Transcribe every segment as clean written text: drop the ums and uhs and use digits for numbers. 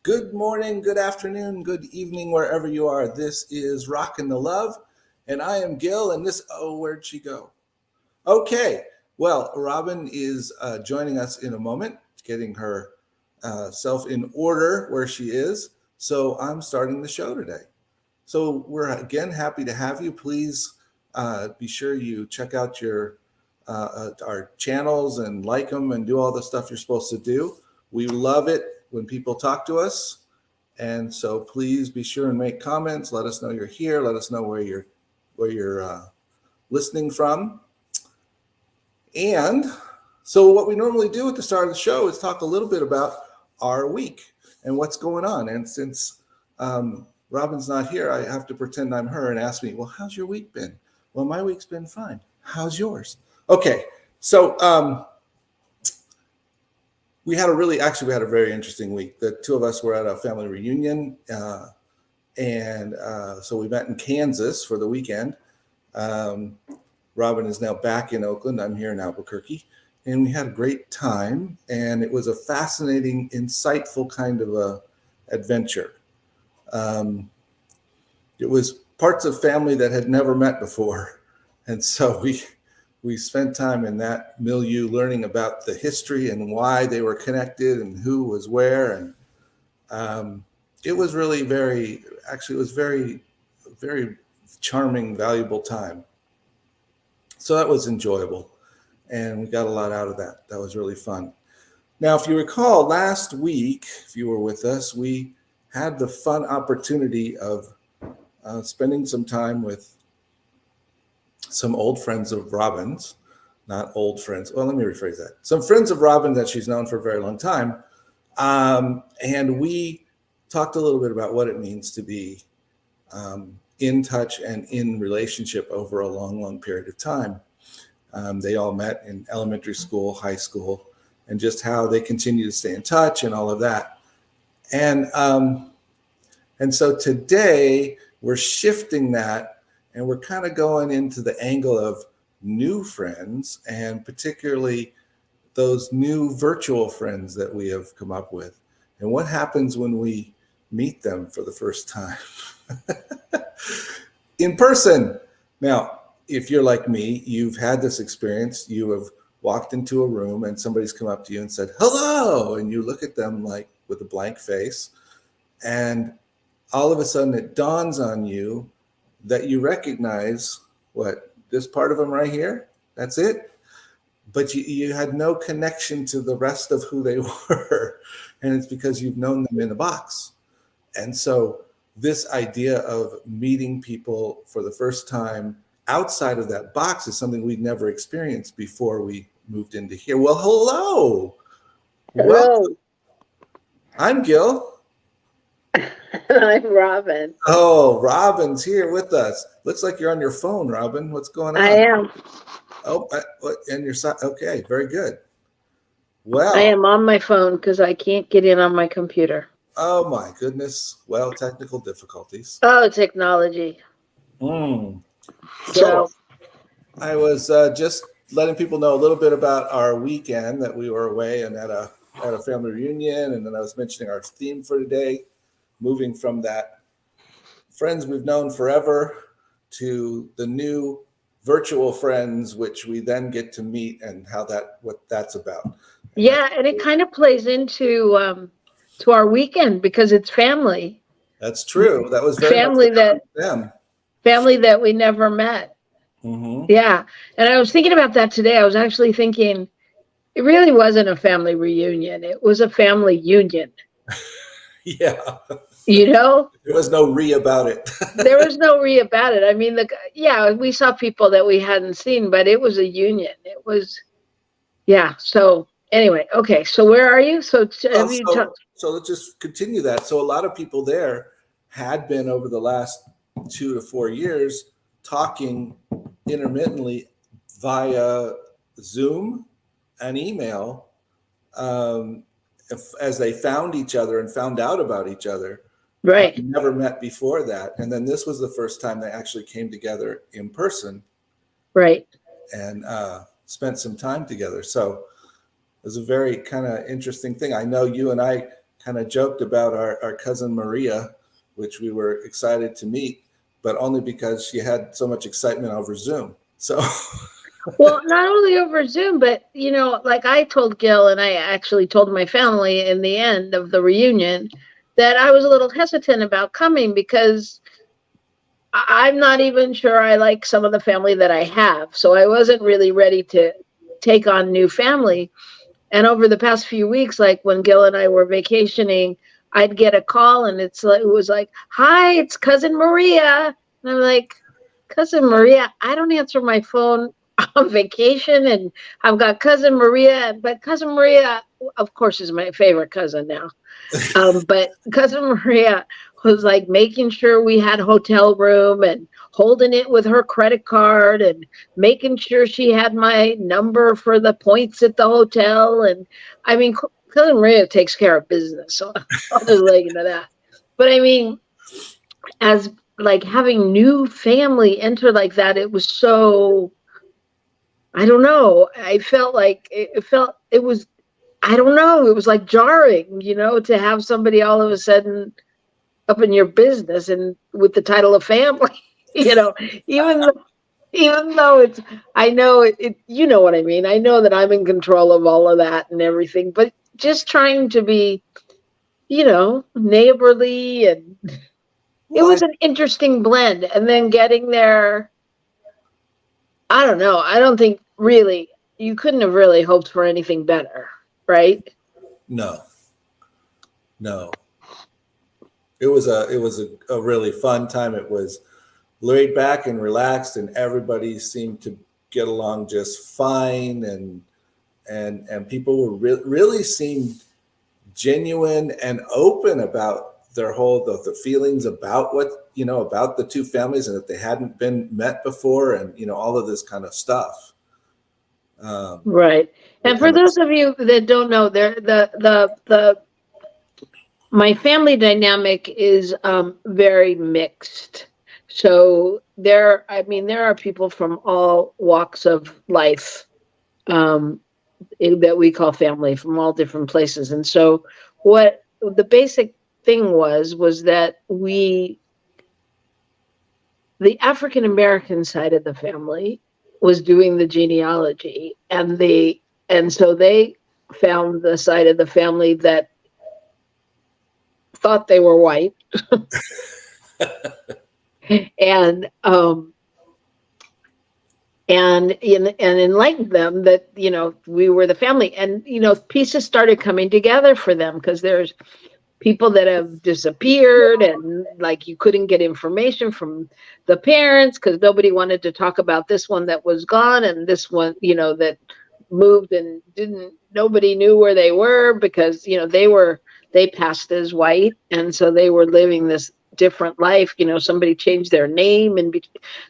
Good morning, good afternoon, good evening, wherever you are. This is Rockin the Love, and I am Gil, and where'd she go? Okay, well, Robyn is joining us in a moment, getting her self in order where she is. So I'm starting the show today. So we're again happy to have you. Please be sure you check out our channels and like them and do all the stuff you're supposed to do. We love it when people talk to us. And so please be sure and make comments. Let us know you're here. Let us know where you're listening from. And so what we normally do at the start of the show is talk a little bit about our week and what's going on. And since Robyn's not here, I have to pretend I'm her and ask me, well, how's your week been? Well, my week's been fine. How's yours? Okay, so we had a very interesting week. The two of us were at a family reunion, and so we met in Kansas for the weekend. Robyn is now back in Oakland. I'm here in Albuquerque, and we had a great time. And it was a fascinating, insightful kind of a adventure. It was parts of family that had never met before, and so we spent time in that milieu learning about the history and why they were connected and who was where. And it was really very charming, valuable time. So that was enjoyable. And we got a lot out of that. That was really fun. Now, if you recall, last week, if you were with us, we had the fun opportunity of spending some time with some old friends of Robyn's, not old friends. Well, let me rephrase that. Some friends of Robyn that she's known for a very long time. And we talked a little bit about what it means to be in touch and in relationship over a long, long period of time. They all met in elementary school, high school, and just how they continue to stay in touch and all of that. And so today we're shifting that, and we're kind of going into the angle of new friends, and particularly those new virtual friends that we have come up with, and what happens when we meet them for the first time in person. Now, if you're like me, you've had this experience. You have walked into a room and somebody's come up to you and said, hello, and you look at them like with a blank face, and all of a sudden it dawns on you that you recognize this part of them right here, that's it. But you had no connection to the rest of who they were. And it's because you've known them in a box. And so this idea of meeting people for the first time outside of that box is something we'd never experienced before we moved into here. Well, hello. Hello. Welcome. I'm Gil. I'm Robyn. Oh, Robyn's here with us. Looks like you're on your phone, Robyn. What's going on? I am. Oh, and your side. Okay, very good. Well, I am on my phone because I can't get in on my computer. Oh my goodness. Well, technical difficulties. Oh, technology. So I was just letting people know a little bit about our weekend, that we were away and at a family reunion, and then I was mentioning our theme for today, moving from that friends we've known forever to the new virtual friends, which we then get to meet, and what that's about. Yeah, and it kind of plays into to our weekend because it's family. That's true. That was very family that we never met. Mm-hmm. Yeah, and I was thinking about that today. I was actually thinking it really wasn't a family reunion. It was a family union. Yeah. You know? There was no about it. There was no about it. I mean, we saw people that we hadn't seen, but it was a union. It was, yeah. So anyway, okay. So where are you? So let's just continue that. So a lot of people there had been over the last 2 to 4 years talking intermittently via Zoom and email as they found each other and found out about each other. Right. Never met before that. And then this was the first time they actually came together in person. Right. And spent some time together. So it was a very kind of interesting thing. I know you and I kind of joked about our cousin Maria, which we were excited to meet, but only because she had so much excitement over Zoom. So, Well, not only over Zoom, but like I told Gil, and I actually told my family in the end of the reunion that I was a little hesitant about coming because I'm not even sure I like some of the family that I have. So I wasn't really ready to take on new family. And over the past few weeks, like when Gil and I were vacationing, I'd get a call and it was like, "Hi, it's cousin Maria." And I'm like, "Cousin Maria, I don't answer my phone on vacation, and I've got cousin Maria, but cousin Maria, of course, is my favorite cousin now." But cousin Maria was like making sure we had hotel room and holding it with her credit card and making sure she had my number for the points at the hotel. And I mean, cousin Maria takes care of business. So I'll just let you know that. But I mean, as like having new family enter like that, it was so, I don't know. I felt like it was, I don't know. It was like jarring, to have somebody all of a sudden up in your business and with the title of family, you know, even though, even though it's, I know you know what I mean. I know that I'm in control of all of that and everything, but just trying to be, neighborly, and it well, was an interesting blend. And then getting there, I don't know. I don't think really you couldn't have really hoped for anything better, right? no, no. It was a really fun time. It was laid back and relaxed, and everybody seemed to get along just fine, and people were really seemed genuine and open about their the feelings about about the two families, and that they hadn't been met before, and all of this kind of stuff. Right. They And for kind of those of you that don't know, there the my family dynamic is very mixed. So I mean, there are people from all walks of life um, that we call family, from all different places. And so, what the basic thing was that the African American side of the family was doing the genealogy, and so they found the side of the family that thought they were white, and and enlightened them that we were the family, and pieces started coming together for them, because there's people that have disappeared, and like you couldn't get information from the parents because nobody wanted to talk about this one that was gone, and this one that moved and didn't, nobody knew where they were, because they passed as white, and so they were living this different life. Somebody changed their name, and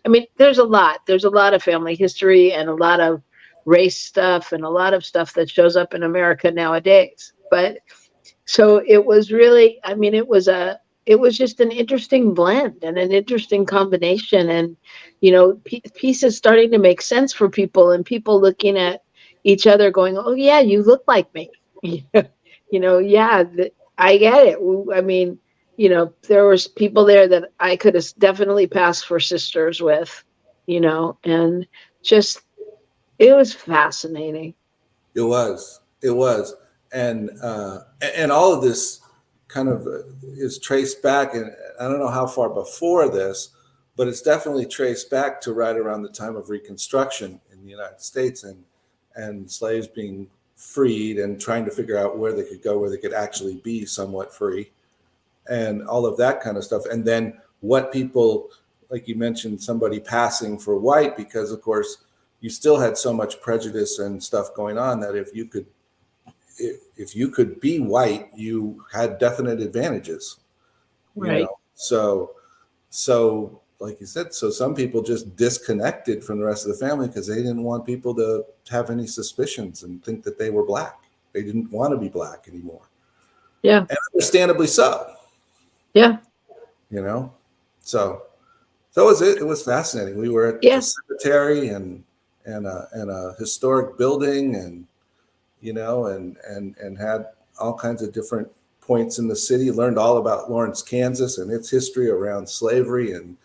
I mean, there's a lot of family history and a lot of race stuff and a lot of stuff that shows up in America nowadays. But so it was really, I mean, it was just an interesting blend and an interesting combination, and pieces starting to make sense for people, and people looking at each other going, "Oh yeah, you look like me." Yeah, I get it. I mean, there was people there that I could have definitely passed for sisters with, and just, it was fascinating. it was, and all of this kind of is traced back, and I don't know how far before this, but it's definitely traced back to right around the time of Reconstruction in the United States, and slaves being freed and trying to figure out where they could go, where they could actually be somewhat free, and all of that kind of stuff. And then what people, like you mentioned, somebody passing for white, because of course you still had so much prejudice and stuff going on, that if you could be white, you had definite advantages, Right. so like you said, so some people just disconnected from the rest of the family because they didn't want people to have any suspicions and think that they were black. They didn't want to be black anymore, Yeah. and understandably so. Yeah. you know so it was fascinating. We were at the Yeah. cemetery, and a historic building, and and had all kinds of different points in the city, learned all about Lawrence, Kansas, and its history around slavery and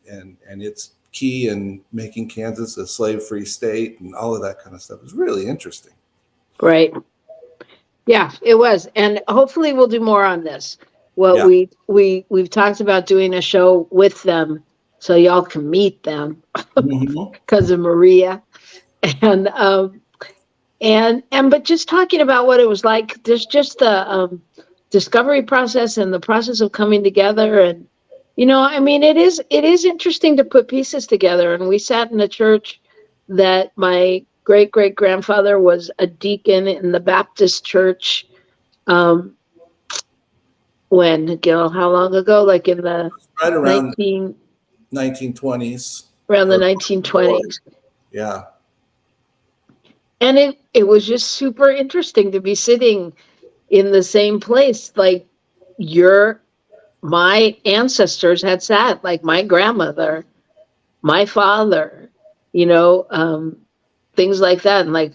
its key in making Kansas a slave-free state and all of that kind of stuff. It was really interesting. Right. Yeah, it was. And hopefully we'll do more on this. Well, Yeah. we've talked about doing a show with them so y'all can meet them because of Maria. And but just talking about what it was like, there's just the discovery process and the process of coming together. And I mean, it is interesting to put pieces together. And we sat in a church that my great grandfather was a deacon in the Baptist church. When, Gil, how long ago? Like in the right around 1920s. Around the 1920s. Yeah. And it was just super interesting to be sitting in the same place. Like my ancestors had sat, like my grandmother, my father, things like that. And like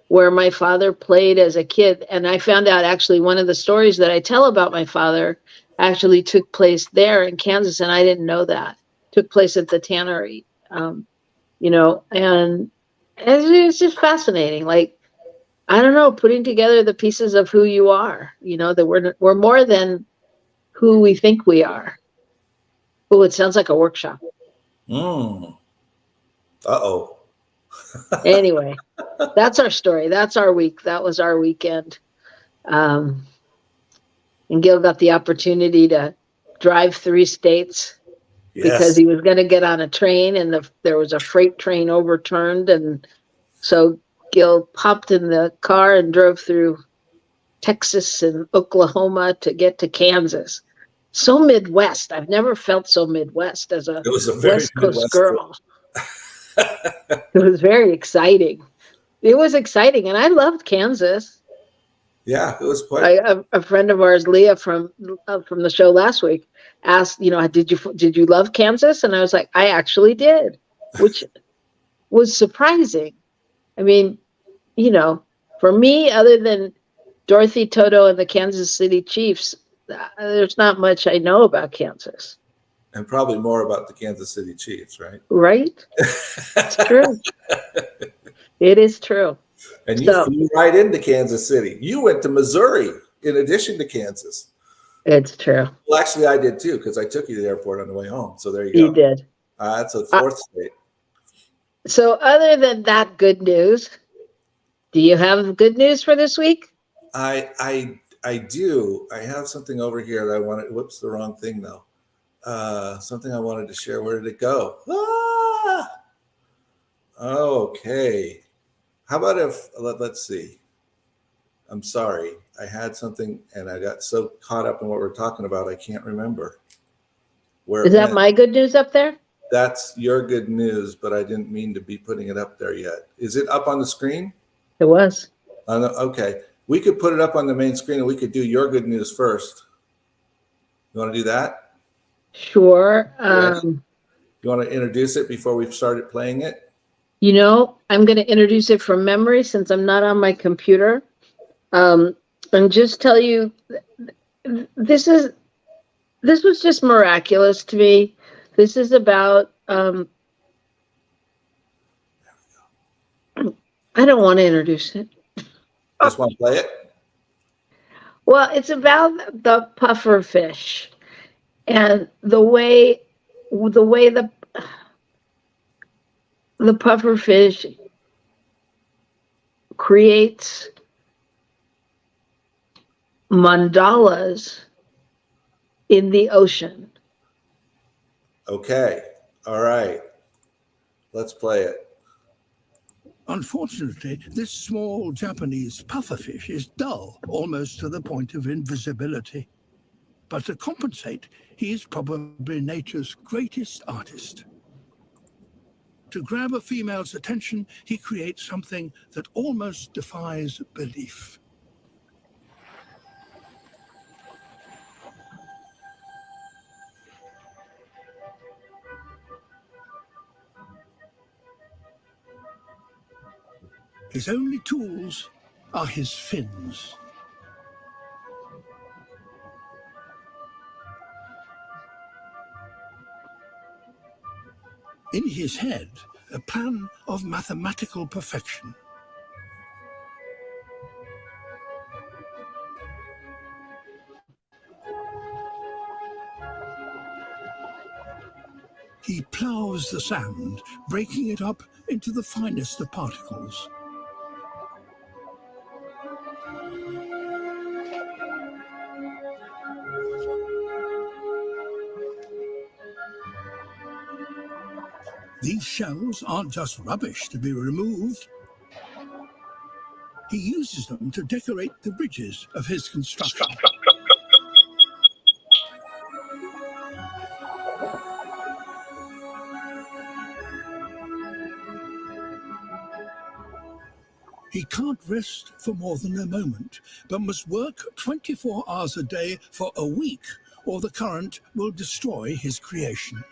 where my father played as a kid. And I found out actually one of the stories that I tell about my father actually took place there in Kansas. And I didn't know that. Took place at the tannery, and it's just fascinating. Like, I don't know, putting together the pieces of who you are, that we're more than who we think we are. Oh, it sounds like a workshop. Uh-oh. Anyway, that's our story. That's our week. That was our weekend. And Gil got the opportunity to drive 3 states because he was going to get on a train, and there was a freight train overturned. And so Gil popped in the car and drove through Texas and Oklahoma to get to Kansas. So Midwest. I've never felt so Midwest as a West Coast girl. It was very exciting. It was exciting, and I loved Kansas. Yeah, it was quite. A friend of ours, Leah from the show last week, asked, did you love Kansas? And I was like, I actually did, which was surprising. I mean, for me, other than Dorothy Toto and the Kansas City Chiefs, there's not much I know about Kansas. And probably more about the Kansas City Chiefs, right? Right. It's true. It is true. And you flew right into Kansas City. You went to Missouri in addition to Kansas. It's true. Well, actually, I did too, because I took you to the airport on the way home. So there you go. You did. That's a 4th state. So other than that good news, do you have good news for this week? I do. I have something over here that I wanted. Whoops, the wrong thing though. Something I wanted to share. Where did it go? Okay. How about if, let's see. I'm sorry. I had something and I got so caught up in what we're talking about, I can't remember. Is that my good news up there? That's your good news, but I didn't mean to be putting it up there yet. Is it up on the screen? It was. Okay. We could put it up on the main screen and we could do your good news first. You want to do that? Sure. You want to introduce it before we've started playing it? I'm going to introduce it from memory since I'm not on my computer. And just tell you, this was just miraculous to me. This is about, I don't want to introduce it. Just want to play it? Well, it's about the puffer fish and the way the puffer fish creates mandalas in the ocean. Okay. All right. Let's play it. Unfortunately, this small Japanese pufferfish is dull, almost to the point of invisibility. But to compensate, he is probably nature's greatest artist. To grab a female's attention, he creates something that almost defies belief. His only tools are his fins. In his head, a plan of mathematical perfection. He ploughs the sand, breaking it up into the finest of particles. These shells aren't just rubbish to be removed. He uses them to decorate the bridges of his construction. He can't rest for more than a moment, but must work 24 hours a day for a week, or the current will destroy his creation.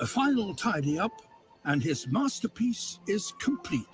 A final tidy up, and his masterpiece is complete.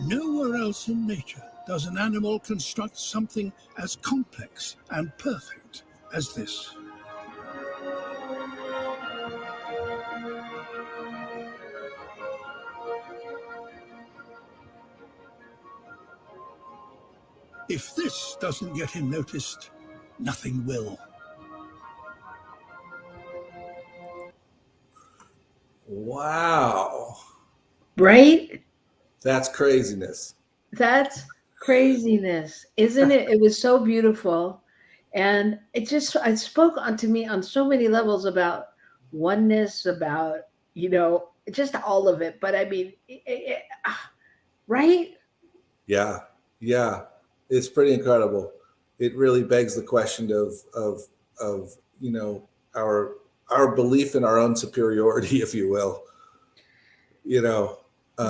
Nowhere else in nature does an animal construct something as complex and perfect as this. If this doesn't get him noticed, nothing will. Wow. Right? That's craziness. That's craziness, isn't it? It was so beautiful. And it spoke onto me on so many levels about oneness, about, just all of it. But I mean, right? Yeah. Yeah. It's pretty incredible. It really begs the question of our belief in our own superiority, if you will.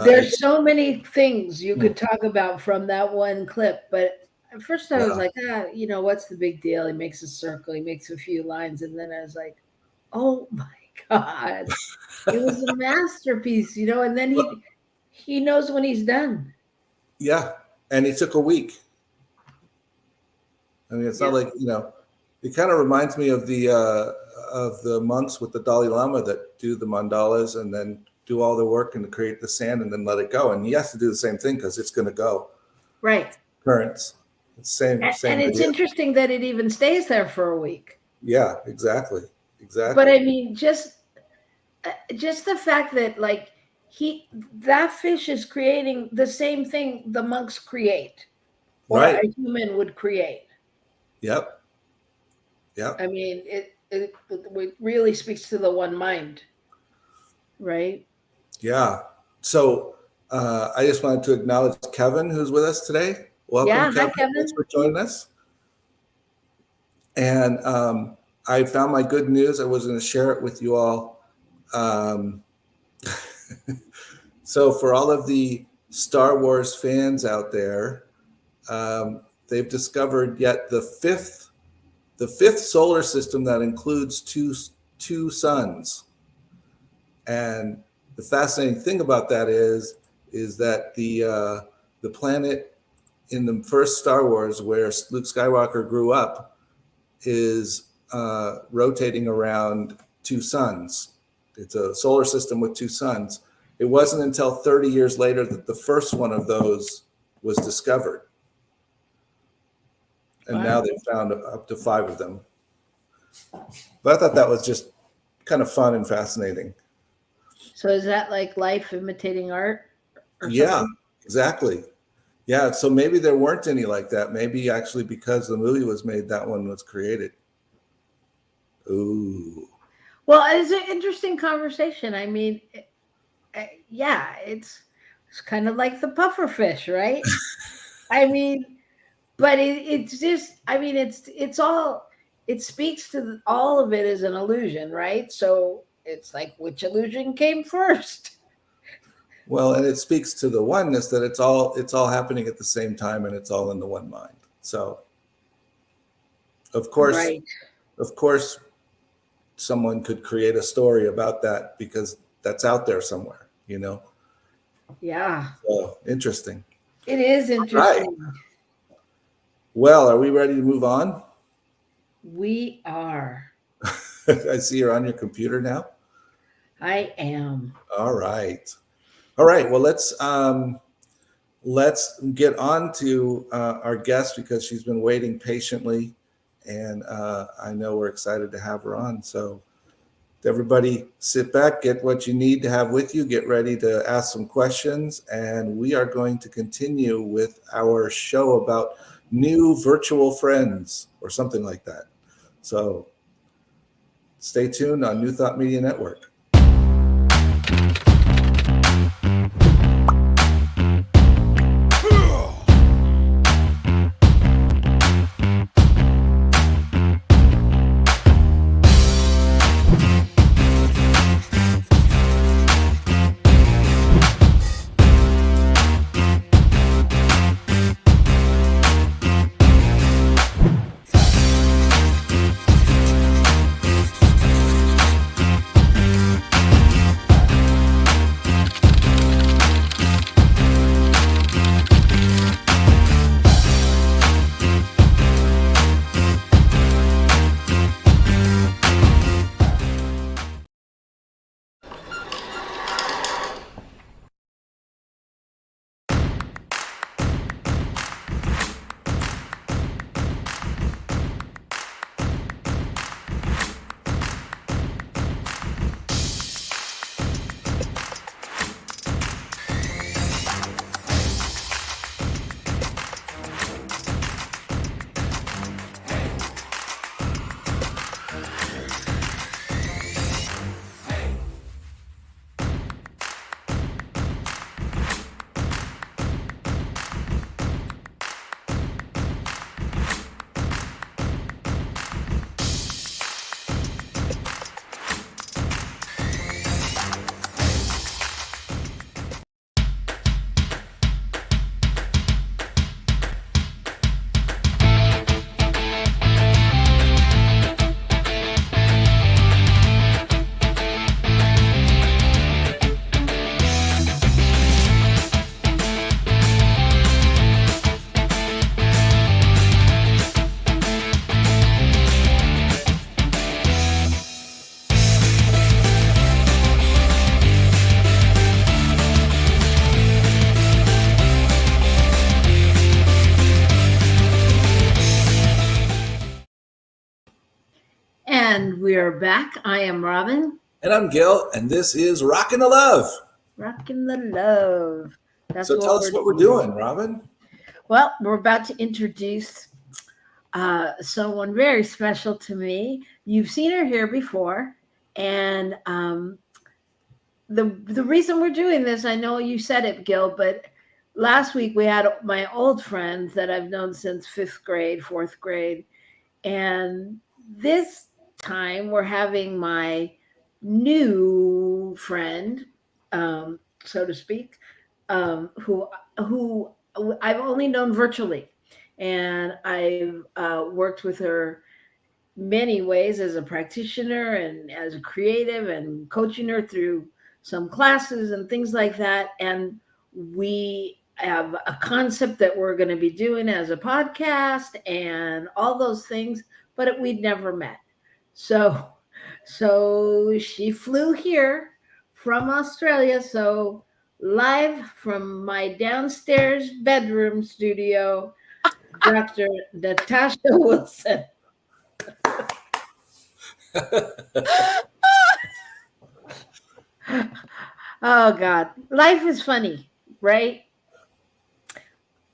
There's so many things you could talk about from that one clip, but at first I was like, what's the big deal? He makes a circle, he makes a few lines, and then I was like, oh my God, it was a masterpiece, and then he knows when he's done. Yeah, and it took a week. I mean, it's not like, it kind of reminds me of the monks with the Dalai Lama that do the mandalas and then do all the work and create the sand and then let it go. And he has to do the same thing because it's going to go. Right. Currents. It's same. And it's interesting that it even stays there for a week. Yeah, exactly. But I mean, just the fact that that fish is creating the same thing the monks create, or a human would create. Yep. I mean, it really speaks to the one mind, right? Yeah. So I just wanted to acknowledge Kevin, who's with us today. Welcome, Kevin. Hi, Kevin. Thanks for joining us. And I found my good news. I was going to share it with you all. So for all of the Star Wars fans out there, they've discovered yet the fifth solar system that includes two suns. And the fascinating thing about that is that the planet in the first Star Wars, where Luke Skywalker grew up, is rotating around two suns. It's a solar system with two suns. It wasn't until 30 years later that the first one of those was discovered. And now they've found up to 5 of them. But I thought that was just kind of fun and fascinating. So is that like life imitating art or Yeah, something? exactly. Yeah, so maybe there weren't any like that. Maybe actually because the movie was made, that one was created. Ooh. Well, it's an interesting conversation. I mean, yeah, it's kind of like the puffer fish, right? I mean, but it's just, I mean, it's all, it speaks to all of it as an illusion, right? So it's like, which illusion came first? Well, and it speaks to the oneness that it's all happening at the same time and it's all in the one mind. So of course, Right. of course, someone could create a story about that because that's out there somewhere, you know? Yeah, So interesting. it is Right. interesting. Well, are we ready to move on? We are. I see you're on your computer now. I am. All right. All right. Well, let's get on to our guest because she's been waiting patiently, and I know we're excited to have her on. So, everybody, sit back, get what you need to have with you, get ready to ask some questions, and we are going to continue with our show about new virtual friends or something like that. So, stay tuned on New Thought Media Network. And we're back. I am Robyn. And I'm Gil, and this is Rockin the Love. Rockin the Love. That's So tell us what we're doing, Robyn. Well, we're about to introduce someone very special to me. You've seen her here before, and the reason we're doing this, I know you said it, Gil, but last week we had my old friends that I've known since fifth grade, fourth grade, and this time we're having my new friend, so to speak, who I've only known virtually, and I've worked with her many ways as a practitioner and as a creative and coaching her through some classes and things like that. And we have a concept that we're going to be doing as a podcast and all those things, but we'd never met. So she flew here from Australia. So live from my downstairs bedroom studio, Dr. Natasha Wilson. Oh God, life is funny, right?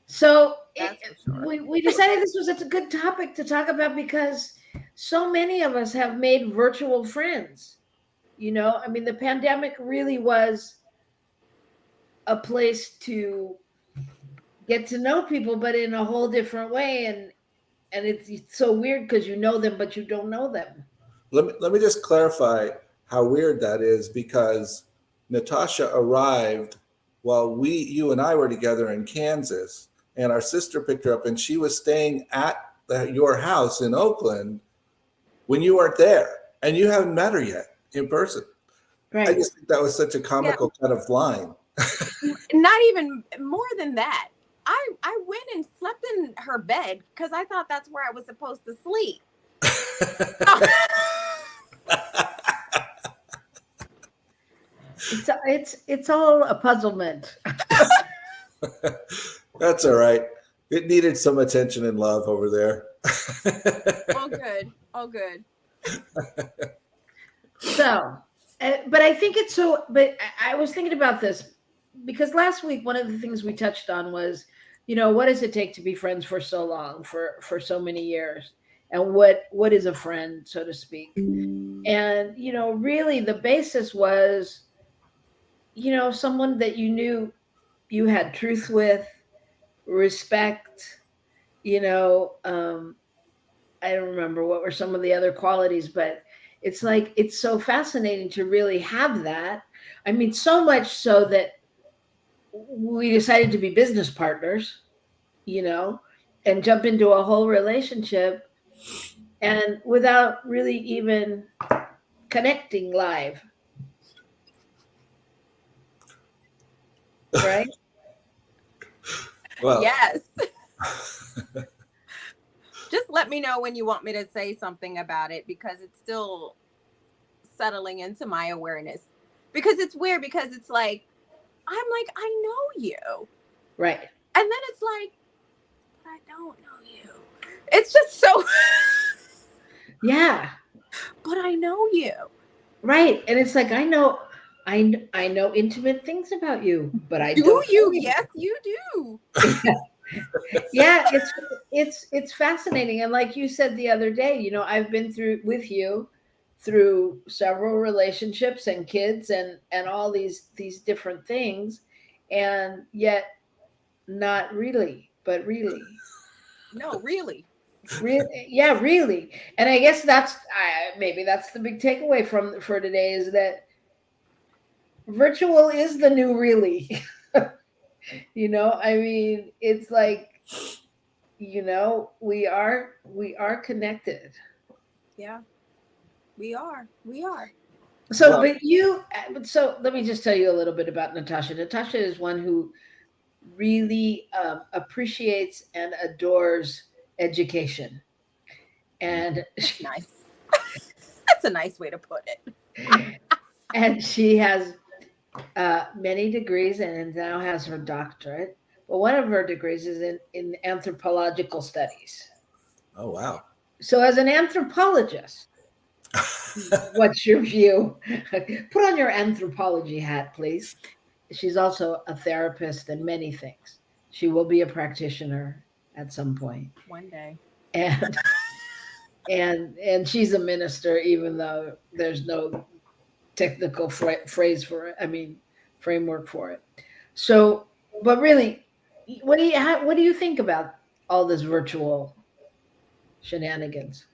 So That's for sure. we decided this was a good topic to talk about because so many of us have made virtual friends. I mean, the pandemic really was a place to get to know people, but in a whole different way. And it's so weird because you know them, but you don't know them. Let me just clarify how weird that is, because Natasha arrived while you and I were together in Kansas, and our sister picked her up, and she was staying at your house in Oakland when you weren't there, and you haven't met her yet in person. I Right. just think that was such a comical kind of line. Not even more than that. I went and slept in her bed because I thought that's where I was supposed to sleep. It's all a puzzlement. That's all right. It needed some attention and love over there. All good. All good. So, but I think it's so. But I was thinking about this because last week one of the things we touched on was, what does it take to be friends for so long, for so many years, and what is a friend, so to speak. And really the basis was, someone that you knew you had truth with, respect. I don't remember what were some of the other qualities, but it's like it's so fascinating to really have that. I mean, so much so that we decided to be business partners, and jump into a whole relationship, and without really even connecting live. Right? Well, Yes. Just let me know when you want me to say something about it, because it's still settling into my awareness. Because it's weird, because it's like, I'm like, I know you. Right. And then it's like, but I don't know you. It's just so, Yeah. but I know you. Right. And it's like, I know intimate things about you, but I Do don't you? know you. Yes, you do. Yeah, it's fascinating. And like you said the other day, I've been through several relationships and kids and all these different things, and yet not really, but really. No, really. Really, yeah, really. And I guess maybe that's the big takeaway for today, is that virtual is the new really. I mean, it's like, we are connected. Yeah, we are. We are. So, well, so let me just tell you a little bit about Natasha. Natasha is one who really appreciates and adores education. And That's nice. That's a nice way to put it. and she has many degrees and now has her doctorate. But one of her degrees is in anthropological studies. oh wow. So, as an anthropologist, what's your view? Put on your anthropology hat, please. She's also a therapist and many things. She will be a practitioner at some point. One day. And and she's a minister, even though there's no technical phrase for it. I mean, framework for it. So, but really, what do you think about all this virtual shenanigans?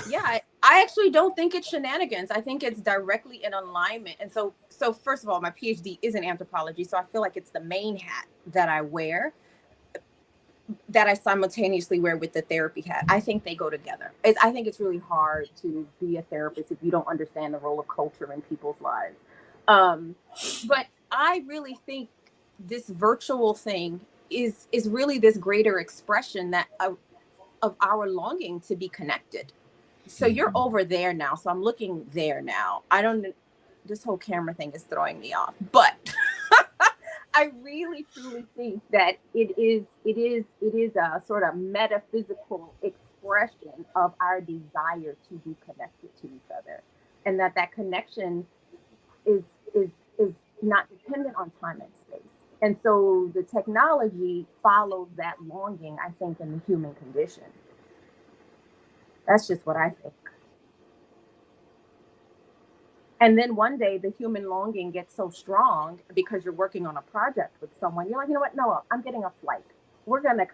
Yeah, I actually don't think it's shenanigans. I think it's directly in alignment. And so first of all, my PhD is in anthropology, so I feel like it's the main hat that I wear, that I simultaneously wear with the therapy hat. I think they go together. I think it's really hard to be a therapist if you don't understand the role of culture in people's lives. But I really think this virtual thing is really this greater expression that of our longing to be connected. So you're over there now. So I'm looking there now. This whole camera thing is throwing me off, but I really truly think that it is a sort of metaphysical expression of our desire to be connected to each other, and that connection is is not dependent on time and space. And so the technology follows that longing, I think, in the human condition. That's just what I think. And then one day the human longing gets so strong because you're working on a project with someone. You're like, you know what? No, I'm getting a flight. We're gonna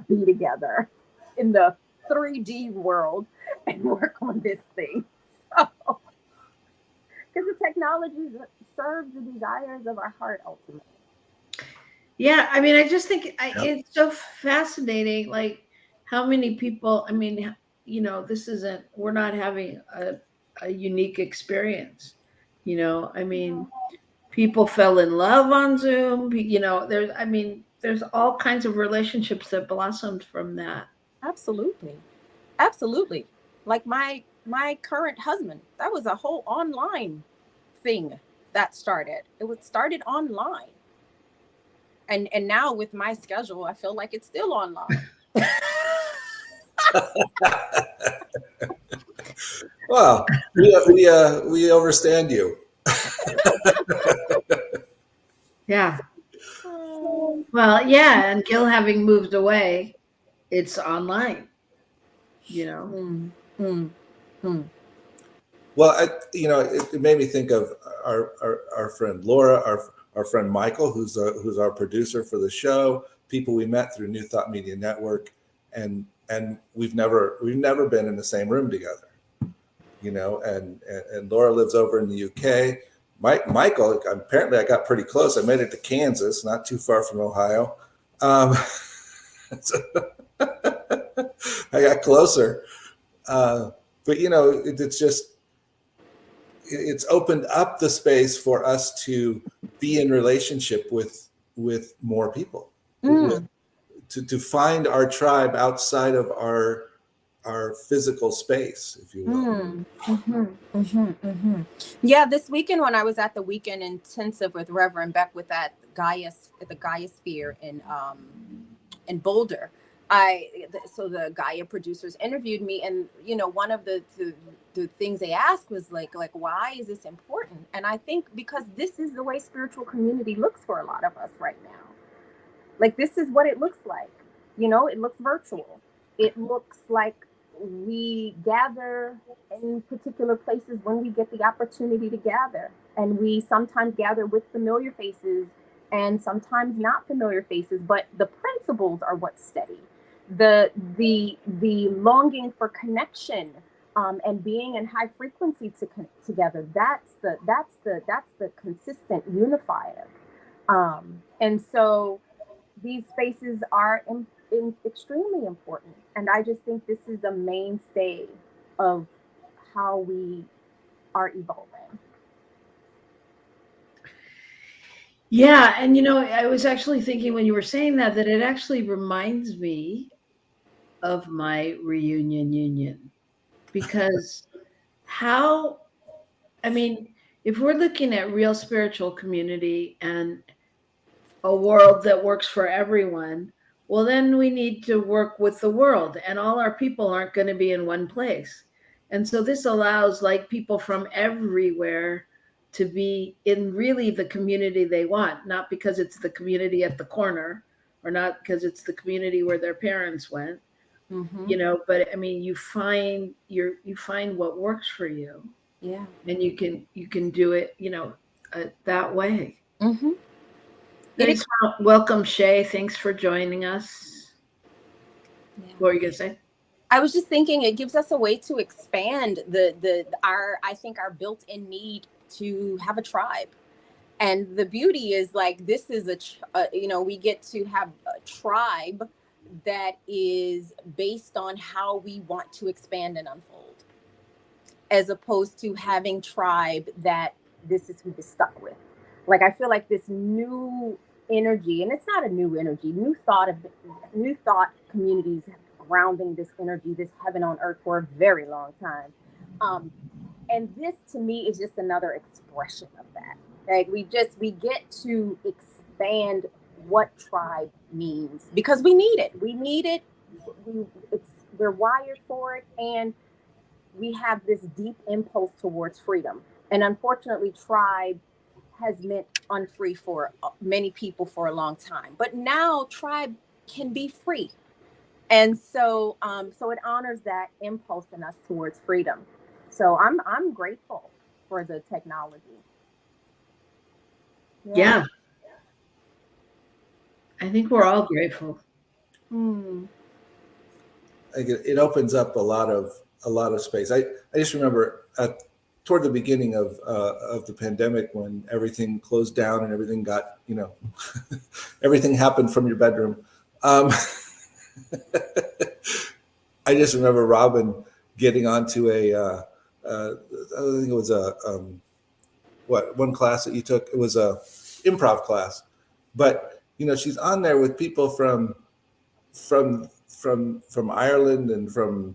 be together in the 3D world and work on this thing. So, because the technology serves the desires of our heart ultimately. Yeah, I mean, I just think it's so fascinating, like how many people, I mean, we're not having a unique experience, I mean, people fell in love on Zoom, there's all kinds of relationships that blossomed from that. Absolutely. Absolutely. Like my current husband, that was a whole online thing that started. It was started online. And now with my schedule, I feel like it's still online. Well, we understand you. Yeah. Well, yeah, and Gil having moved away, it's online, Well, it made me think of our friend Laura, our friend Michael, who's our producer for the show. People we met through New Thought Media Network, and we've never been in the same room together. And Laura lives over in the UK. Michael, apparently I got pretty close. I made it to Kansas, not too far from Ohio. So I got closer. But it's opened up the space for us to be in relationship with more people, to find our tribe outside of our physical space, if you will. Yeah, this weekend when I was at the weekend intensive with Reverend Beck with that the Gaia Sphere in Boulder, so the Gaia producers interviewed me, and one of the things they asked was like why is this important? And I think because this is the way spiritual community looks for a lot of us right now. Like, this is what it looks like. It looks virtual. It looks like we gather in particular places when we get the opportunity to gather, and we sometimes gather with familiar faces and sometimes not familiar faces, but the principles are what's steady. The longing for connection, and being in high frequency together. That's the consistent unifier. And so these spaces are extremely important. And I just think this is a mainstay of how we are evolving. Yeah. And, I was actually thinking when you were saying that it actually reminds me of my reunion union, because if we're looking at real spiritual community and a world that works for everyone, well, then we need to work with the world, and all our people aren't going to be in one place. And so this allows people from everywhere to be in really the community they want, not because it's the community at the corner or not because it's the community where their parents went, but you find what works for you. Yeah. And you can do it, that way. Thanks. Welcome, Shay. Thanks for joining us. Yeah. What were you gonna say? I was just thinking it gives us a way to expand I think our built-in need to have a tribe. And the beauty is this is we get to have a tribe that is based on how we want to expand and unfold, as opposed to having tribe that this is who we're stuck with. I feel like this new energy, and it's not a new energy, new thought communities grounding this energy, this heaven on earth for a very long time. And this to me is just another expression of that. We get to expand what tribe means, because we need it. We need it. We're wired for it, and we have this deep impulse towards freedom. And unfortunately, tribe has meant unfree for many people for a long time. But now tribe can be free. And so so it honors that impulse in us towards freedom. So I'm grateful for the technology. Yeah. I think we're all grateful. It opens up a lot of space. I just remember toward the beginning of the pandemic, when everything closed down and everything got, everything happened from your bedroom. I just remember Robyn getting onto I think it was one class that you took. It was a improv class, but she's on there with people from Ireland and from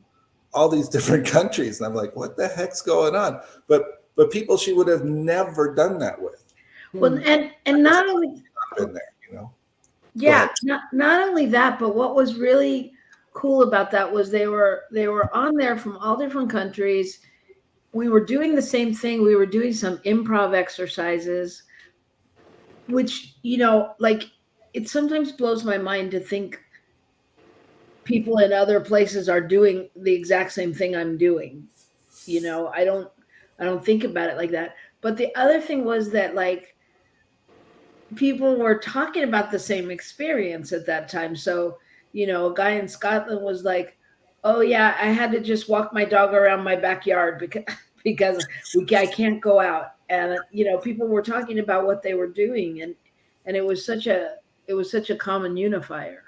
all these different countries, and I'm like, what the heck's going on? But people she would have never done that with. Well, and not only been there, yeah, not only that, but what was really cool about that was they were on there from all different countries. We were doing the same thing. We were doing some improv exercises, which, like, it sometimes blows my mind to think people in other places are doing the exact same thing I'm doing. I don't think about it like that. But the other thing was that, like, people were talking about the same experience at that time. So, a guy in Scotland was like, "Oh yeah, I had to just walk my dog around my backyard because I can't go out." And people were talking about what they were doing, and it was such a common unifier.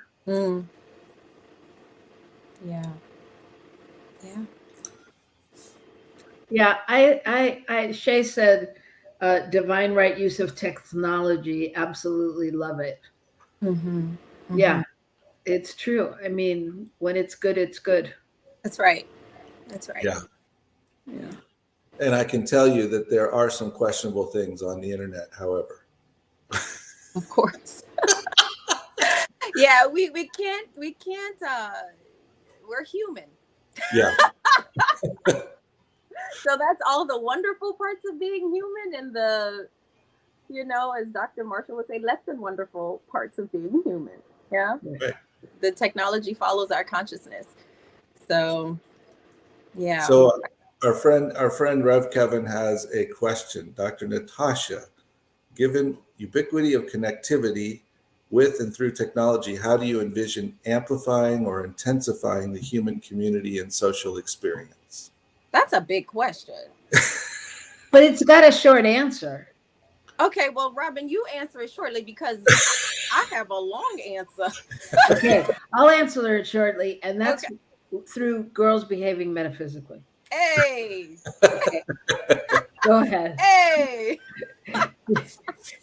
Yeah. Yeah, Shay said, divine right use of technology. Absolutely love it. Yeah, it's true. I mean, when it's good, it's good. That's right. Yeah. Yeah. And I can tell you that there are some questionable things on the internet, however. Of course. Yeah, we can't we're human. Yeah. So that's all the wonderful parts of being human, and the, as Dr. Marshall would say, less than wonderful parts of being human. Yeah. Right. The technology follows our consciousness. So, yeah. So our friend Rev Kevin has a question. Dr. Natasha, given ubiquity of connectivity with and through technology, how do you envision amplifying or intensifying the human community and social experience? That's a big question. But it's got a short answer. Okay, well, Robyn, you answer it shortly because I have a long answer. Okay, I'll answer it shortly, and that's through girls behaving metaphysically. Hey. Okay. Go ahead. Hey.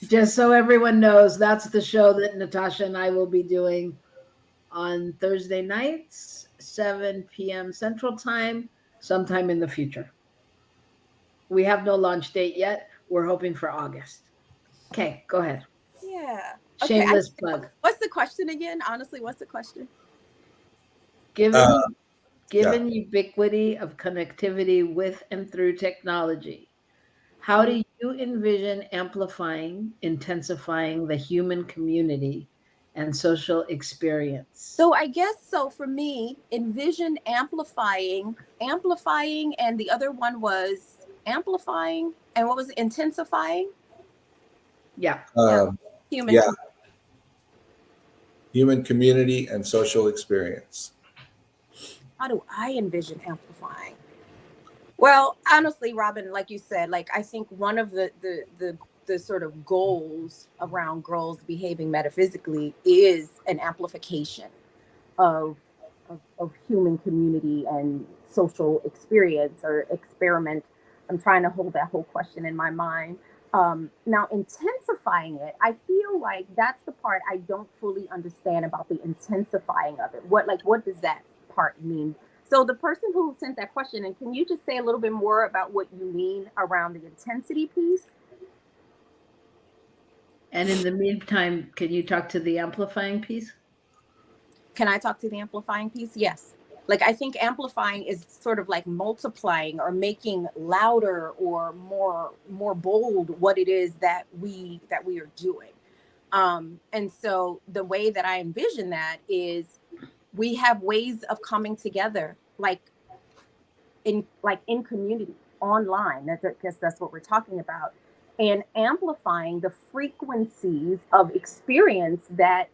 Just so everyone knows, that's the show that Natasha and I will be doing on Thursday nights, 7 p.m. Central Time, sometime in the future. We have no launch date yet. We're hoping for August. Okay, go ahead. Yeah. Shameless plug. What's the question again? Honestly, what's the question? Given ubiquity of connectivity with and through technology, how do you envision amplifying, intensifying the human community and social experience? So I guess so for me, envision amplifying, and the other one was amplifying, and what was it? Intensifying? Yeah. Human. Yeah. Human community and social experience. How do I envision amplifying? Well, honestly, Robyn, like you said, like I think one of the sort of goals around girls behaving metaphysically is an amplification of human community and social experience or experiment. I'm trying to hold that whole question in my mind. Now, intensifying it, I feel like that's the part I don't fully understand about the intensifying of it. What does that part mean? So the person who sent that question, and can you just say a little bit more about what you mean around the intensity piece? And in the meantime, can you talk to the amplifying piece? Can I talk to the amplifying piece? Yes. Like, I think amplifying is sort of like multiplying or making louder or more bold what it is that we are doing. And so the way that I envision that is we have ways of coming together, like in community, online. I guess that's what we're talking about, and amplifying the frequencies of experience that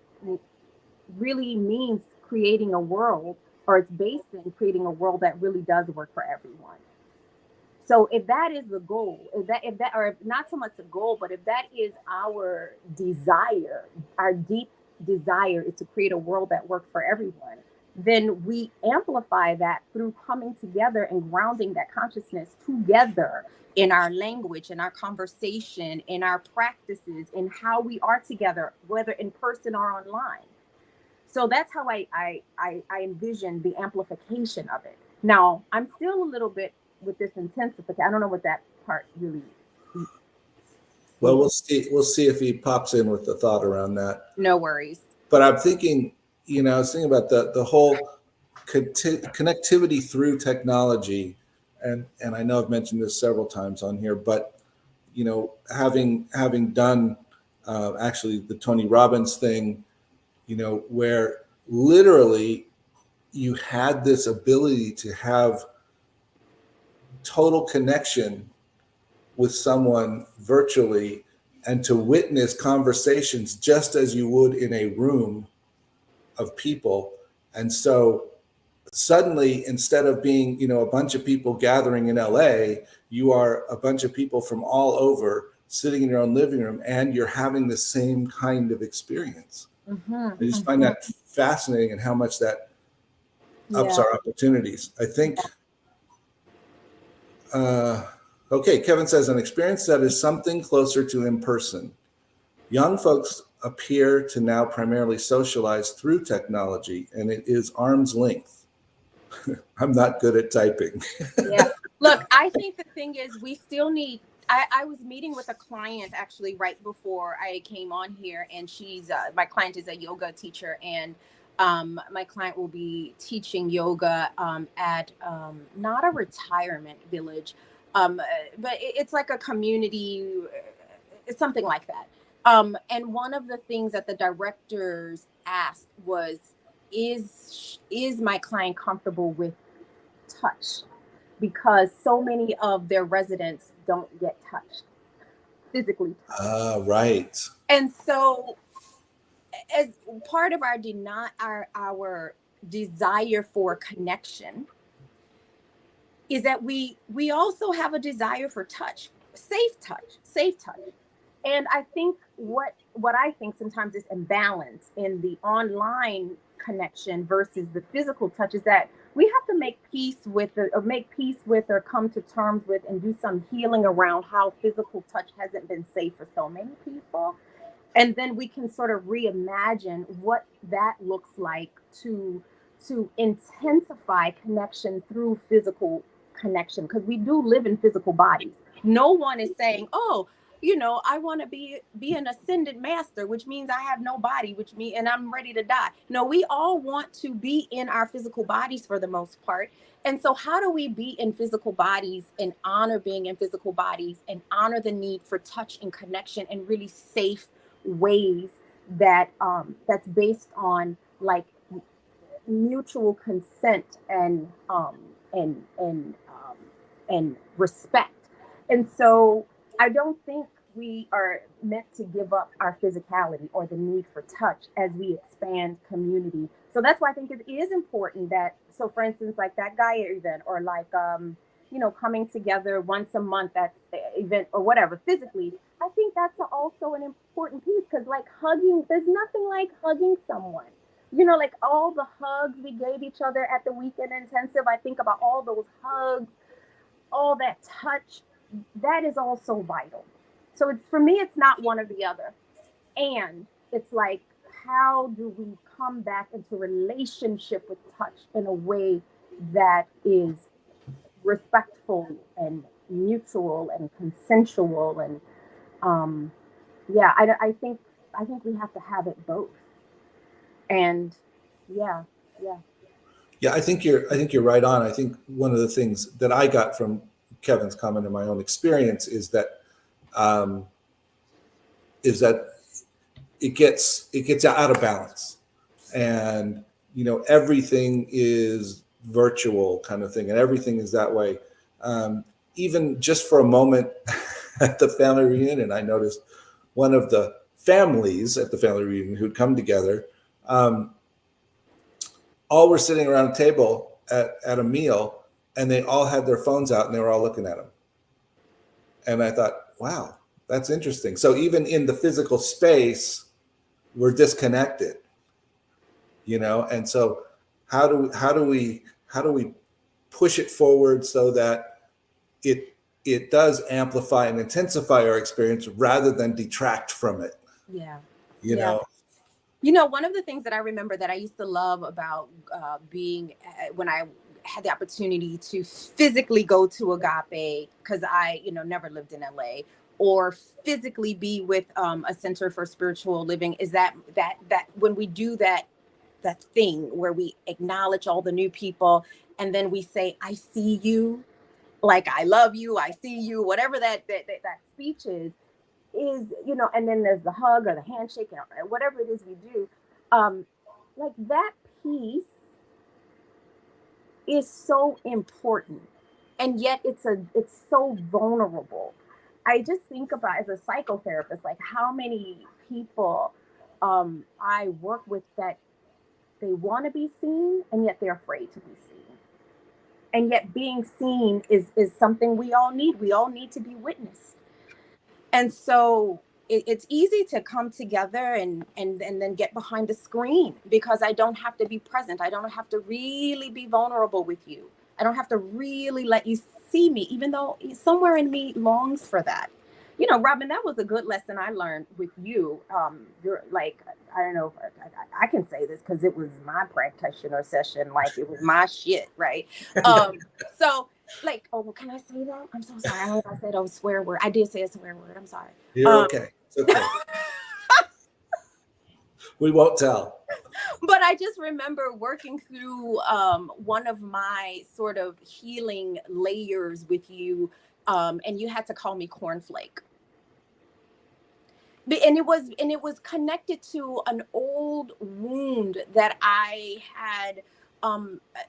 really means creating a world, or it's based in creating a world that really does work for everyone. So if that is the goal, if that, or if not so much the goal, but if that is our desire, our deep desire is to create a world that works for everyone, then we amplify that through coming together and grounding that consciousness together in our language, in our conversation, in our practices, in how we are together, whether in person or online. So that's how I envision the amplification of it. Now, I'm still a little bit with this intensification. I don't know what that part really. Well, we'll see. We'll see if he pops in with the thought around that. No worries. But I'm thinking, I was thinking about the whole connectivity through technology, and I know I've mentioned this several times on here, but having done actually the Tony Robbins thing, where literally you had this ability to have total connection with someone virtually and to witness conversations just as you would in a room of people. And so suddenly, instead of being, a bunch of people gathering in LA, you are a bunch of people from all over sitting in your own living room, and you're having the same kind of experience. I just find that fascinating, and how much that ups our opportunities. I think, okay, Kevin says, an experience that is something closer to in person. Young folks appear to now primarily socialize through technology, and it is arm's length. I'm not good at typing. Yeah. Look, I think the thing is we still need, I was meeting with a client actually right before I came on here, and she's, my client is a yoga teacher, and my client will be teaching yoga at not a retirement village, but it's like a community, it's something like that. And one of the things that the directors asked was, is my client comfortable with touch? Because so many of their residents don't get touched, physically touched. Right. And so as part of our desire for connection is that we also have a desire for touch, safe touch. And I think what I think sometimes is imbalance in the online connection versus the physical touch is that we have to make peace with or come to terms with and do some healing around how physical touch hasn't been safe for so many people. And then we can sort of reimagine what that looks like to intensify connection through physical connection, because we do live in physical bodies. No one is saying, oh, I want to be an ascended master, which means I have no body, and I'm ready to die. No, we all want to be in our physical bodies for the most part. And so how do we be in physical bodies and honor being in physical bodies and honor the need for touch and connection in really safe ways that that's based on like mutual consent and respect. And so I don't think we are meant to give up our physicality or the need for touch as we expand community. So that's why I think it is important that, so for instance, like that Gaia event, or like, coming together once a month at the event or whatever, physically, I think that's also an important piece, because like hugging, there's nothing like hugging someone. Like all the hugs we gave each other at the weekend intensive, I think about all those hugs, all that touch, that is also vital. So for me, it's not one or the other. And it's like, how do we come back into relationship with touch in a way that is respectful and mutual and consensual? And I think we have to have it both. And yeah. Yeah, I think you're right on. I think one of the things that I got from Kevin's comment in my own experience is that um, it gets out of balance, and everything is virtual kind of thing, and everything is that way. Even just for a moment at the family reunion, I noticed one of the families at the family reunion who'd come together. All were sitting around a table at a meal, and they all had their phones out and they were all looking at them. And I thought, wow, that's interesting. So even in the physical space, we're disconnected, and so how do we push it forward so that it does amplify and intensify our experience rather than detract from it? Yeah. You know. One of the things that I remember that I used to love about being when I had the opportunity to physically go to Agape, because I, never lived in LA, or physically be with a center for spiritual living, is that when we do that thing where we acknowledge all the new people, and then we say, I see you, like I love you, I see you, whatever that speech is, and then there's the hug or the handshake or whatever it is we do. Like that piece is so important, and yet it's so vulnerable. I just think about, as a psychotherapist, like how many people I work with that they want to be seen, and yet they're afraid to be seen. And yet being seen is something we all need. We all need to be witnessed. And so it's easy to come together and then get behind the screen, because I don't have to be present. I don't have to really be vulnerable with you. I don't have to really let you see me, even though somewhere in me longs for that. Robyn, that was a good lesson I learned with you. You're like, I don't know if I can say this because it was my practitioner session. Like, it was my shit, right? So, like, oh, can I say that? I'm so sorry. I don't know if I said a swear word. I did say a swear word. I'm sorry. You're okay. It's okay. We won't tell. But I just remember working through one of my sort of healing layers with you, and you had to call me cornflake. And it was connected to an old wound that I had,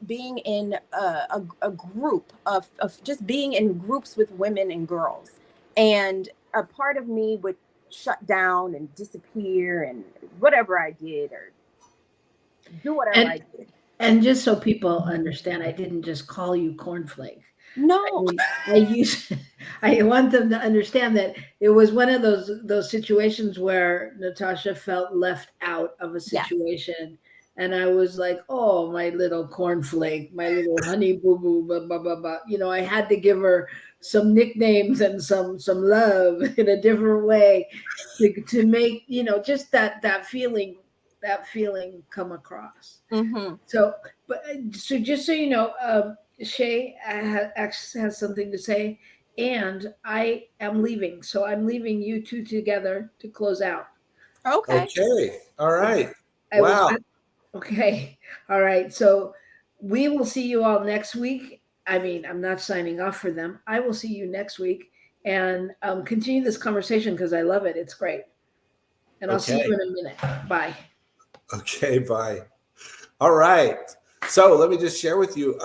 being in a group of just being in groups with women and girls, and a part of me would shut down and disappear, and whatever I did, or do whatever I did. And just so people understand, I didn't just call you cornflake. No. I want them to understand that it was one of those situations where Natasha felt left out of a situation. Yes. And I was like, oh, my little cornflake, my little honey boo boo, blah, blah, blah, blah. I had to give her some nicknames and some love in a different way to make, just that feeling come across. Mm-hmm. So just so you know, Shay has something to say, and I am leaving. So I'm leaving you two together to close out. Okay. All right. Wow. Okay. All right. So we will see you all next week. I mean, I'm not signing off for them. I will see you next week and continue this conversation because I love it. It's great. And I'll see you in a minute. Bye. Okay. Bye. All right. So let me just share with you,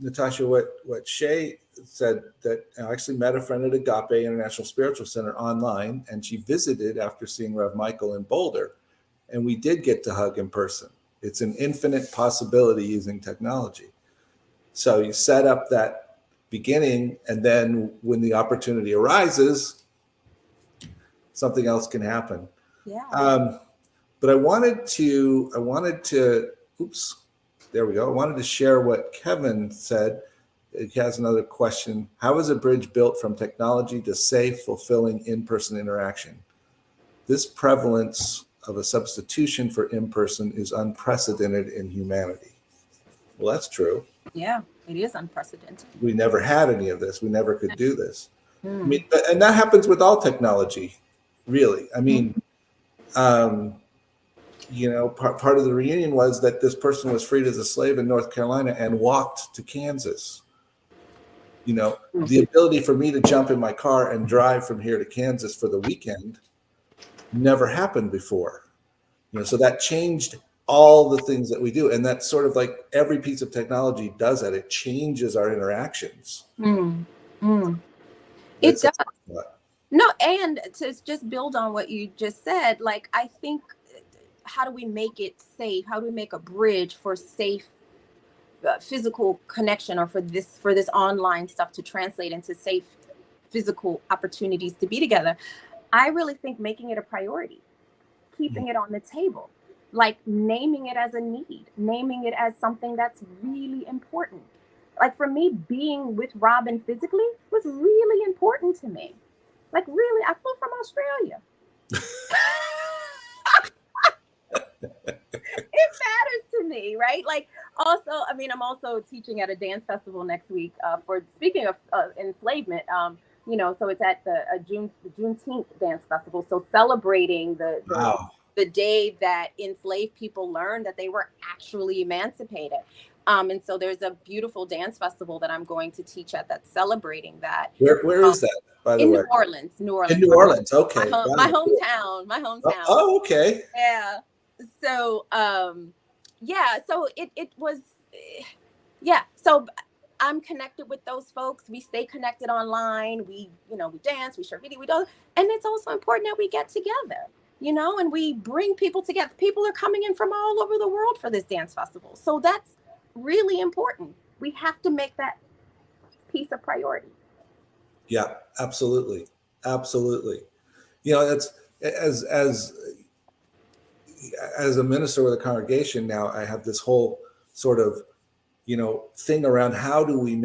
Natasha, what Shay said, that I actually met a friend at Agape International Spiritual Center online, and she visited after seeing Rev Michael in Boulder, and we did get to hug in person. It's an infinite possibility using technology. So you set up that beginning, and then when the opportunity arises, something else can happen. Yeah. But I wanted to, oops. There we go. I wanted to share what Kevin said. He has another question. How is a bridge built from technology to safe, fulfilling in-person interaction? This prevalence of a substitution for in-person is unprecedented in humanity. Well, that's true. Yeah, it is unprecedented. We never had any of this. We never could do this. I mean, and that happens with all technology, really. I mean, part of the reunion was that this person was freed as a slave in North Carolina and walked to Kansas. The ability for me to jump in my car and drive from here to Kansas for the weekend never happened before. So that changed all the things that we do. And that's sort of like every piece of technology does that. It changes our interactions. It does. No, and to just build on what you just said, like, I think, how do we make it safe? How do we make a bridge for safe physical connection, or for this online stuff to translate into safe physical opportunities to be together? I really think making it a priority, keeping it on the table, like naming it as a need, naming it as something that's really important. Like for me, being with Robyn physically was really important to me. Like really, I flew from Australia. It matters to me, right? Like also, I mean, I'm also teaching at a dance festival next week for, speaking of enslavement, so it's at the Juneteenth dance festival. So celebrating the day that enslaved people learned that they were actually emancipated. And so there's a beautiful dance festival that I'm going to teach at that's celebrating that. Where is that, by the way? New Orleans. In New Orleans, okay. My hometown. Oh, okay. Yeah. So, so it was, so I'm connected with those folks. We stay connected online. We dance, we share video, we do, and it's also important that we get together, and we bring people together. People are coming in from all over the world for this dance festival. So that's really important. We have to make that piece a priority. Yeah, absolutely. Absolutely. That's as a minister with a congregation now, I have this whole sort of, thing around how do we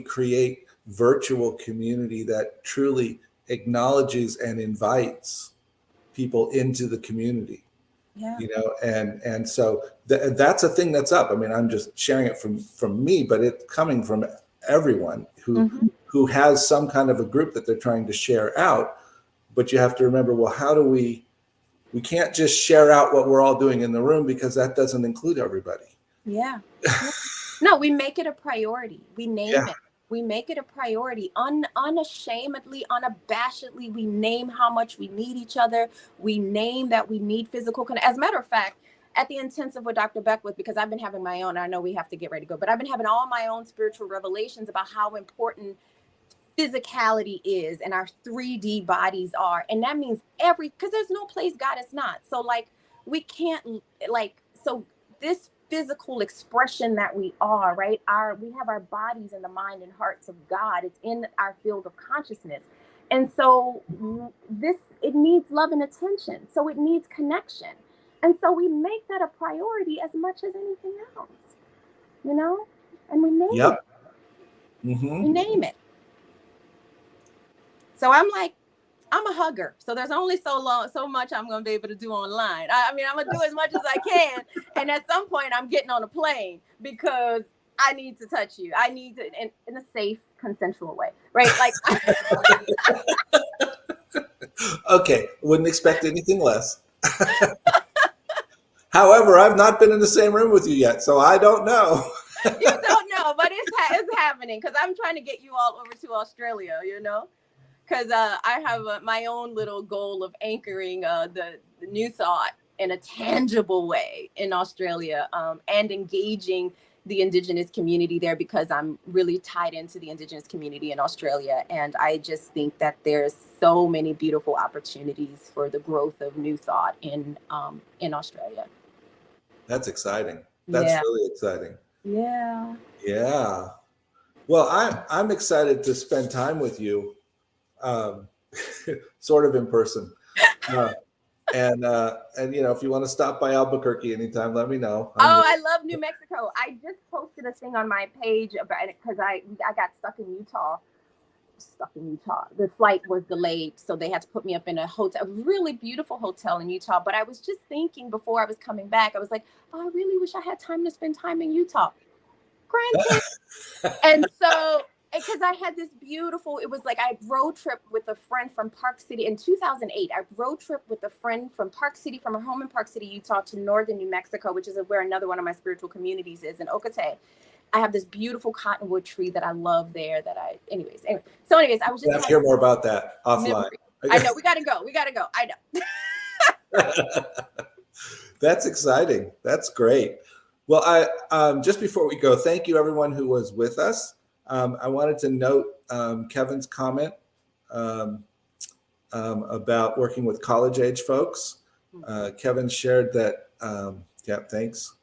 create virtual community that truly acknowledges and invites people into the community. Yeah. And so that's a thing that's up. I mean, I'm just sharing it from me, but it's coming from everyone who has some kind of a group that they're trying to share out. But you have to remember, well, how do we can't just share out what we're all doing in the room, because that doesn't include everybody. Yeah. No, we make it a priority. We name it. We make it a priority, unashamedly, unabashedly. We name how much we need each other. We name that we need physical connection. As a matter of fact, at the intensive with Dr. Beckwith, because I've been having my own, I know we have to get ready to go, but I've been having all my own spiritual revelations about how important physicality is and our 3D bodies are. And that means because there's no place God is not. So like, we can't so this physical expression that we are, right? We have our bodies in the mind and hearts of God. It's in our field of consciousness. And so it needs love and attention. So it needs connection. And so we make that a priority as much as anything else, and we name it. We name it. So I'm a hugger. So there's only so much I'm going to be able to do online. I mean, I'm going to do as much as I can. And at some point I'm getting on a plane because I need to touch you. I need to, in a safe, consensual way, right? Like, okay. Wouldn't expect anything less. However, I've not been in the same room with you yet, so I don't know. You don't know, but it's happening, because I'm trying to get you all over to Australia, because I have my own little goal of anchoring the New Thought in a tangible way in Australia, and engaging the Indigenous community there, because I'm really tied into the Indigenous community in Australia. And I just think that there's so many beautiful opportunities for the growth of New Thought in Australia. That's exciting. That's really exciting. Yeah. Yeah. Well, I'm excited to spend time with you, sort of in person. And if you want to stop by Albuquerque anytime, let me know. I love New Mexico. I just posted a thing on my page about it because I got stuck in Utah. The flight was delayed, so they had to put me up in a really beautiful hotel in Utah. But I was just thinking before I was coming back, I was like, oh, I really wish I had time to spend time in Utah. Granted. because I had this beautiful, it was like I road trip with a friend from Park City in 2008. I road trip with a friend from Park City, from her home in Park City, Utah, to northern New Mexico, which is where another one of my spiritual communities is, in Ocate. I have this beautiful cottonwood tree that I love there anyway. So anyways, I was just We'll have to hear more about that offline. I know, we got to go. I know. That's exciting. That's great. Well, just before we go, thank you everyone who was with us. I wanted to note Kevin's comment about working with college age folks. Kevin shared that, thanks.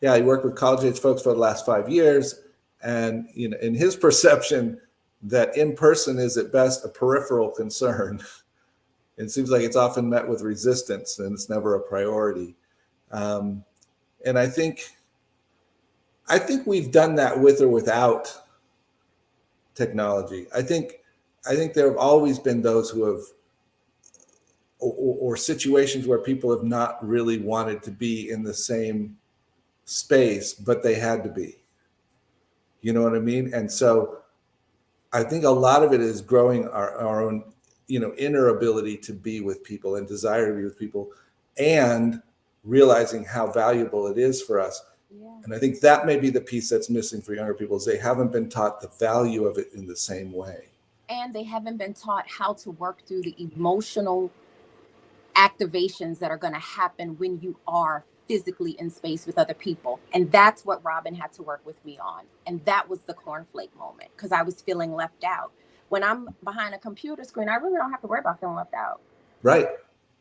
Yeah, he worked with college age folks for the last 5 years. And in his perception, that in person is at best a peripheral concern. It seems like it's often met with resistance and it's never a priority. And I think we've done that with or without technology. I think there have always been those who have, or situations where people have not really wanted to be in the same space, but they had to be. You know what I mean? And so I think a lot of it is growing our own, inner ability to be with people and desire to be with people, and realizing how valuable it is for us. Yeah. And I think that may be the piece that's missing for younger people, is they haven't been taught the value of it in the same way. And they haven't been taught how to work through the emotional activations that are going to happen when you are physically in space with other people. And that's what Robyn had to work with me on. And that was the cornflake moment, because I was feeling left out. When I'm behind a computer screen, I really don't have to worry about feeling left out. Right.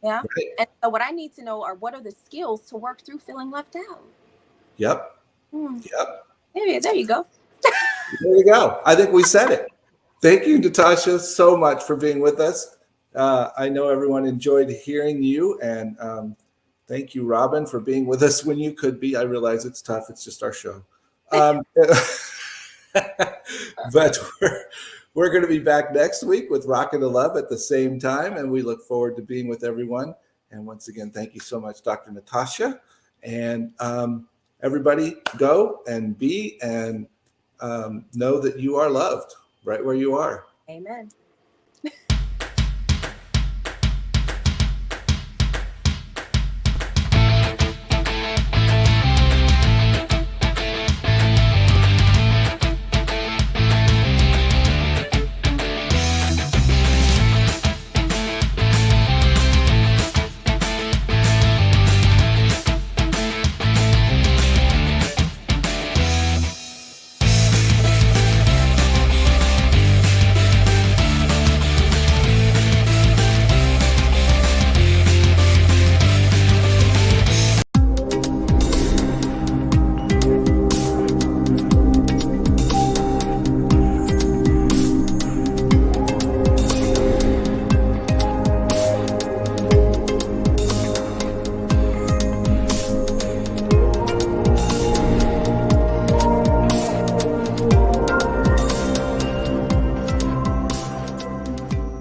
Yeah. Right. And so what I need to know are, what are the skills to work through feeling left out? Yep. Hmm. Yep. There you go. There you go. I think we said it. Thank you, Natasha, so much for being with us. I know everyone enjoyed hearing you, and thank you, Robyn, for being with us when you could be. I realize it's tough. It's just our show. But we're going to be back next week with Rockin the Love at the same time, and we look forward to being with everyone. And once again, thank you so much, Dr. Natasha. And everybody, go and be and know that you are loved right where you are. Amen.